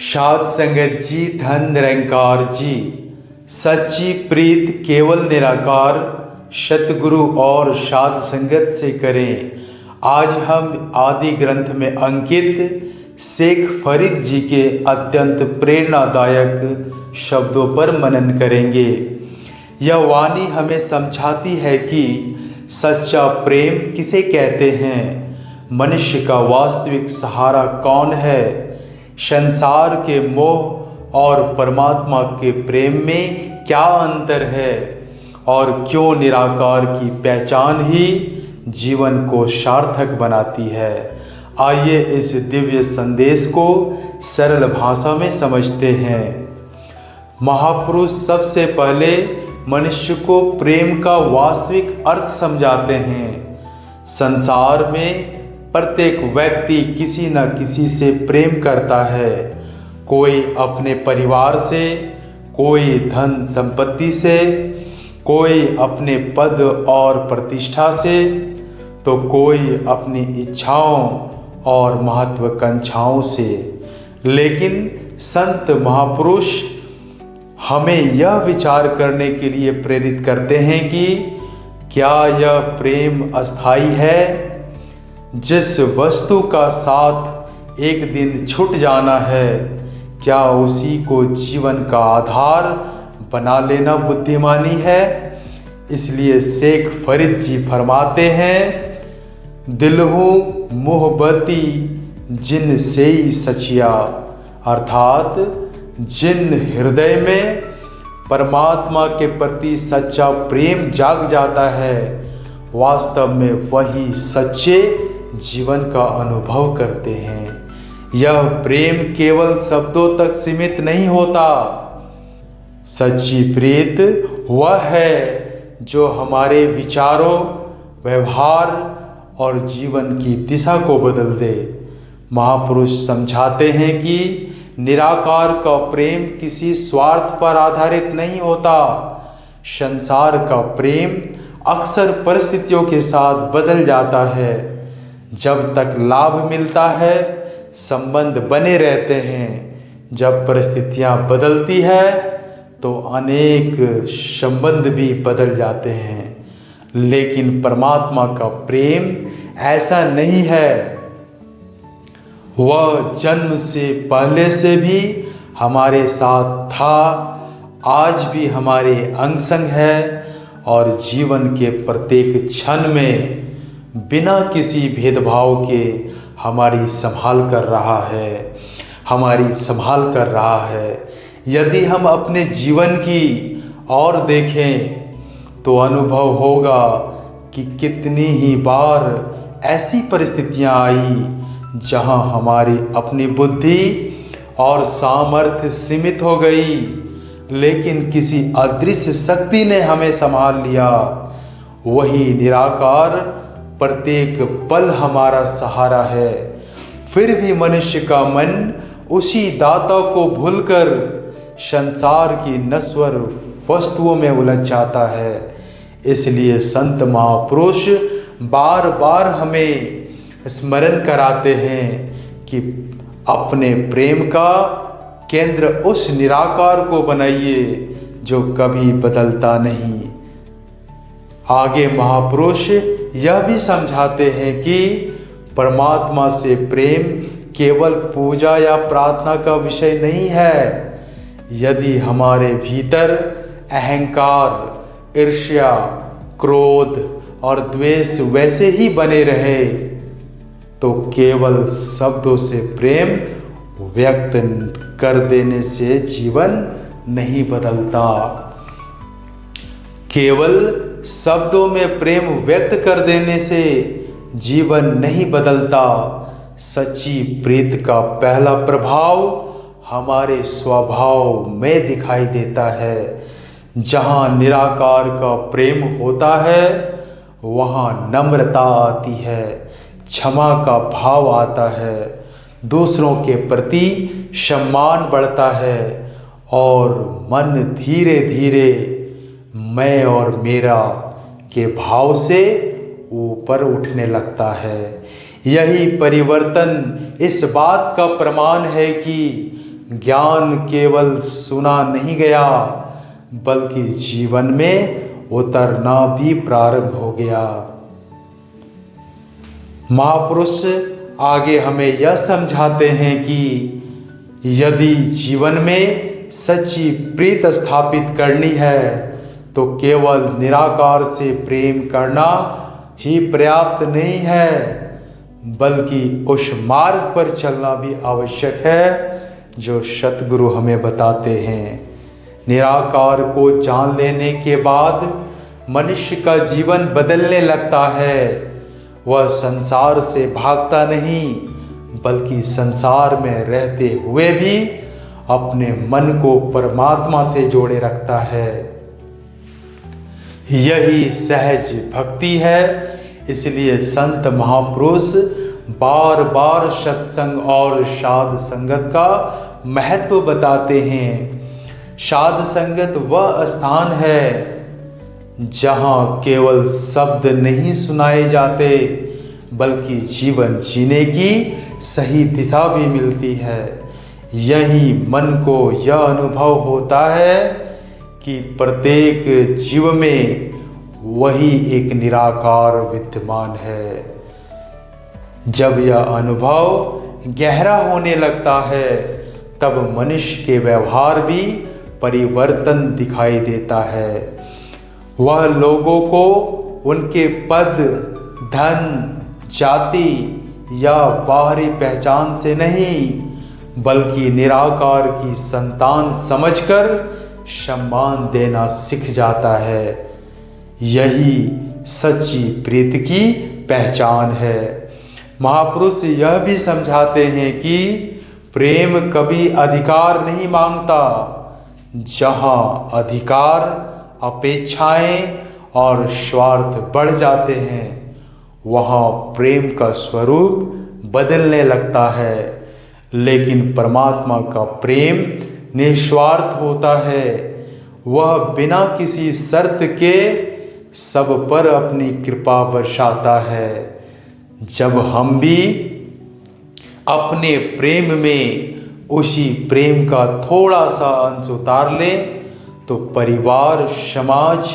साध संगत जी, धन निरंकार जी, सच्ची प्रीत केवल निराकार, सतगुरु और साध संगत से करें। आज हम आदि ग्रंथ में अंकित शेख फरीद जी के अत्यंत प्रेरणादायक शब्दों पर मनन करेंगे। यह वाणी हमें समझाती है कि सच्चा प्रेम किसे कहते हैं, मनुष्य का वास्तविक सहारा कौन है, संसार के मोह और परमात्मा के प्रेम में क्या अंतर है और क्यों निराकार की पहचान ही जीवन को सार्थक बनाती है। आइए इस दिव्य संदेश को सरल भाषा में समझते हैं। महापुरुष सबसे पहले मनुष्य को प्रेम का वास्तविक अर्थ समझाते हैं। संसार में प्रत्येक व्यक्ति किसी न किसी से प्रेम करता है, कोई अपने परिवार से, कोई धन संपत्ति से, कोई अपने पद और प्रतिष्ठा से, तो कोई अपनी इच्छाओं और महत्वाकांक्षाओं से। लेकिन संत महापुरुष हमें यह विचार करने के लिए प्रेरित करते हैं कि क्या यह प्रेम अस्थायी है। जिस वस्तु का साथ एक दिन छूट जाना है, क्या उसी को जीवन का आधार बना लेना बुद्धिमानी है। इसलिए शेख फरीद जी फरमाते हैं, दिलहु मोहब्बती जिन से ही सचिया, अर्थात जिन हृदय में परमात्मा के प्रति सच्चा प्रेम जाग जाता है, वास्तव में वही सच्चे जीवन का अनुभव करते हैं। यह प्रेम केवल शब्दों तक सीमित नहीं होता। सच्ची प्रीत वह है जो हमारे विचारों, व्यवहार और जीवन की दिशा को बदल दे। महापुरुष समझाते हैं कि निराकार का प्रेम किसी स्वार्थ पर आधारित नहीं होता। संसार का प्रेम अक्सर परिस्थितियों के साथ बदल जाता है। जब तक लाभ मिलता है, संबंध बने रहते हैं। जब परिस्थितियां बदलती है तो अनेक संबंध भी बदल जाते हैं। लेकिन परमात्मा का प्रेम ऐसा नहीं है। वह जन्म से पहले से भी हमारे साथ था, आज भी हमारे अंग संग है और जीवन के प्रत्येक क्षण में बिना किसी भेदभाव के हमारी संभाल कर रहा है। यदि हम अपने जीवन की ओर देखें तो अनुभव होगा कि कितनी ही बार ऐसी परिस्थितियां आई जहां हमारी अपनी बुद्धि और सामर्थ्य सीमित हो गई, लेकिन किसी अदृश्य शक्ति ने हमें संभाल लिया। वही निराकार प्रत्येक पल हमारा सहारा है। फिर भी मनुष्य का मन उसी दाता को भूलकर संसार की नश्वर वस्तुओं में उलझ जाता है। इसलिए संत महापुरुष बार बार हमें स्मरण कराते हैं कि अपने प्रेम का केंद्र उस निराकार को बनाइए जो कभी बदलता नहीं। आगे महापुरुष यह भी समझाते हैं कि परमात्मा से प्रेम केवल पूजा या प्रार्थना का विषय नहीं है। यदि हमारे भीतर अहंकार, ईर्ष्या, क्रोध और द्वेष वैसे ही बने रहे तो केवल शब्दों से प्रेम व्यक्त कर देने से जीवन नहीं बदलता। केवल शब्दों में प्रेम व्यक्त कर देने से जीवन नहीं बदलता। सच्ची प्रीत का पहला प्रभाव हमारे स्वभाव में दिखाई देता है। जहाँ निराकार का प्रेम होता है, वहाँ नम्रता आती है, क्षमा का भाव आता है, दूसरों के प्रति सम्मान बढ़ता है और मन धीरे धीरे मैं और मेरा के भाव से ऊपर उठने लगता है। यही परिवर्तन इस बात का प्रमाण है कि ज्ञान केवल सुना नहीं गया बल्कि जीवन में उतरना भी प्रारंभ हो गया। महापुरुष आगे हमें यह समझाते हैं कि यदि जीवन में सच्ची प्रीत स्थापित करनी है तो केवल निराकार से प्रेम करना ही पर्याप्त नहीं है, बल्कि उस मार्ग पर चलना भी आवश्यक है जो सतगुरु हमें बताते हैं। निराकार को जान लेने के बाद मनुष्य का जीवन बदलने लगता है। वह संसार से भागता नहीं बल्कि संसार में रहते हुए भी अपने मन को परमात्मा से जोड़े रखता है। यही सहज भक्ति है। इसलिए संत महापुरुष बार बार सत्संग और साध संगत का महत्व बताते हैं। साध संगत वह स्थान है जहाँ केवल शब्द नहीं सुनाए जाते बल्कि जीवन जीने की सही दिशा भी मिलती है। यही मन को यह अनुभव होता है कि प्रत्येक जीव में वही एक निराकार विद्यमान है। जब यह अनुभव गहरा होने लगता है तब मनुष्य के व्यवहार भी परिवर्तन दिखाई देता है। वह लोगों को उनके पद, धन, जाति या बाहरी पहचान से नहीं बल्कि निराकार की संतान समझकर सम्मान देना सीख जाता है। यही सच्ची प्रीति की पहचान है। महापुरुष यह भी समझाते हैं कि प्रेम कभी अधिकार नहीं मांगता। जहाँ अधिकार, अपेक्षाएं और स्वार्थ बढ़ जाते हैं वहाँ प्रेम का स्वरूप बदलने लगता है। लेकिन परमात्मा का प्रेम निस्वार्थ होता है। वह बिना किसी शर्त के सब पर अपनी कृपा बरसाता है। जब हम भी अपने प्रेम में उसी प्रेम का थोड़ा सा अंश उतार लें तो परिवार, समाज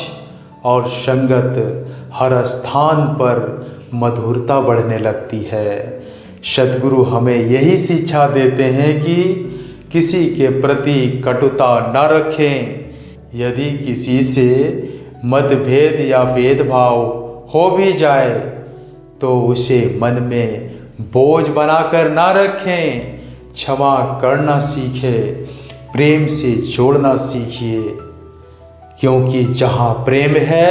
और संगत हर स्थान पर मधुरता बढ़ने लगती है। सद्गुरु हमें यही शिक्षा देते हैं कि किसी के प्रति कटुता न रखें। यदि किसी से मतभेद या भेदभाव हो भी जाए तो उसे मन में बोझ बनाकर ना रखें। क्षमा करना सीखें, प्रेम से जोड़ना सीखिए, क्योंकि जहाँ प्रेम है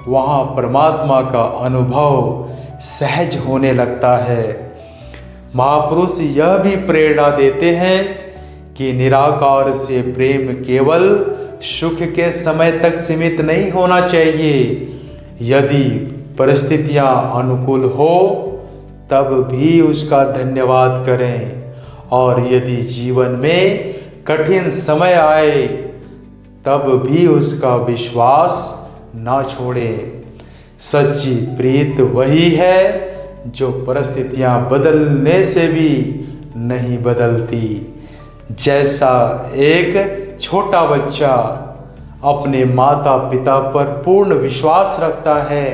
वहाँ परमात्मा का अनुभव सहज होने लगता है। महापुरुष यह भी प्रेरणा देते हैं कि निराकार से प्रेम केवल सुख के समय तक सीमित नहीं होना चाहिए। यदि परिस्थितियां अनुकूल हो तब भी उसका धन्यवाद करें, और यदि जीवन में कठिन समय आए तब भी उसका विश्वास ना छोड़ें। सच्ची प्रीत वही है जो परिस्थितियां बदलने से भी नहीं बदलती। जैसा एक छोटा बच्चा अपने माता पिता पर पूर्ण विश्वास रखता है,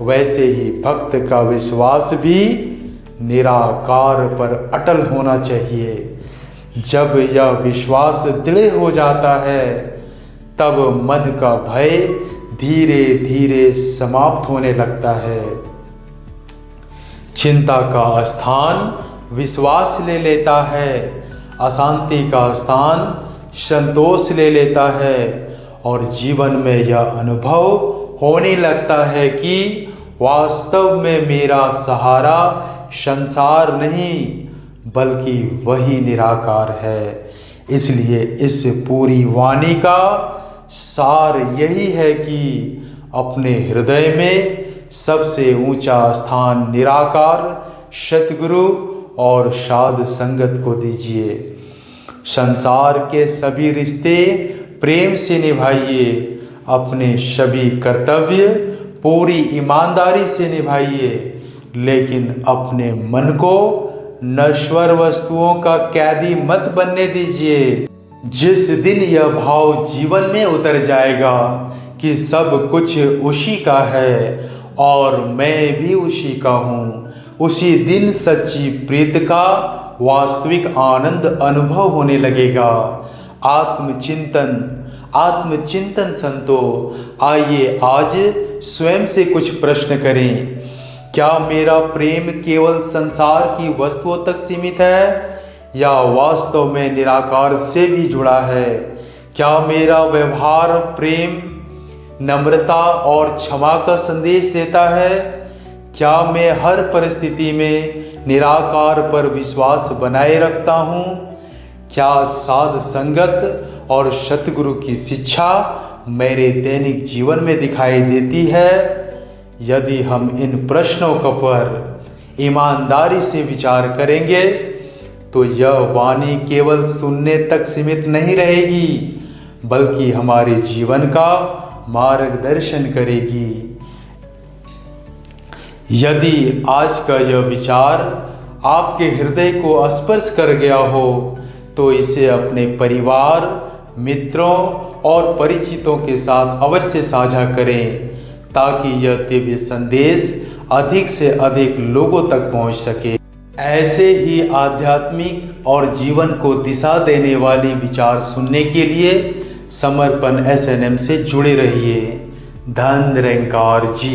वैसे ही भक्त का विश्वास भी निराकार पर अटल होना चाहिए। जब यह विश्वास दृढ़ हो जाता है तब मन का भय धीरे धीरे समाप्त होने लगता है। चिंता का स्थान विश्वास ले लेता है, अशांति का स्थान संतोष ले लेता है, और जीवन में यह अनुभव होने लगता है कि वास्तव में मेरा सहारा संसार नहीं बल्कि वही निराकार है। इसलिए इस पूरी वाणी का सार यही है कि अपने हृदय में सबसे ऊंचा स्थान निराकार सतगुरु और साध संगत को दीजिए। संसार के सभी रिश्ते प्रेम से निभाइए। अपने सभी कर्तव्य पूरी ईमानदारी से निभाइए, लेकिन अपने मन को नश्वर वस्तुओं का कैदी मत बनने दीजिए। जिस दिन यह भाव जीवन में उतर जाएगा कि सब कुछ उसी का है और मैं भी उसी का हूँ, उसी दिन सच्ची प्रीत का वास्तविक आनंद अनुभव होने लगेगा। आत्मचिंतन संतो, आइए आज स्वयं से कुछ प्रश्न करें। क्या मेरा प्रेम केवल संसार की वस्तुओं तक सीमित है या वास्तव में निराकार से भी जुड़ा है? क्या मेरा व्यवहार प्रेम, नम्रता और क्षमा का संदेश देता है? क्या मैं हर परिस्थिति में निराकार पर विश्वास बनाए रखता हूँ? क्या साध संगत और सतगुरु की शिक्षा मेरे दैनिक जीवन में दिखाई देती है? यदि हम इन प्रश्नों पर ईमानदारी से विचार करेंगे तो यह वाणी केवल सुनने तक सीमित नहीं रहेगी, बल्कि हमारे जीवन का मार्गदर्शन करेगी। यदि आज का यह विचार आपके हृदय को स्पर्श कर गया हो तो इसे अपने परिवार, मित्रों और परिचितों के साथ अवश्य साझा करें, ताकि यह दिव्य संदेश अधिक से अधिक लोगों तक पहुंच सके। ऐसे ही आध्यात्मिक और जीवन को दिशा देने वाली विचार सुनने के लिए समर्पण SNM से जुड़े रहिए। धन निरंकार जी।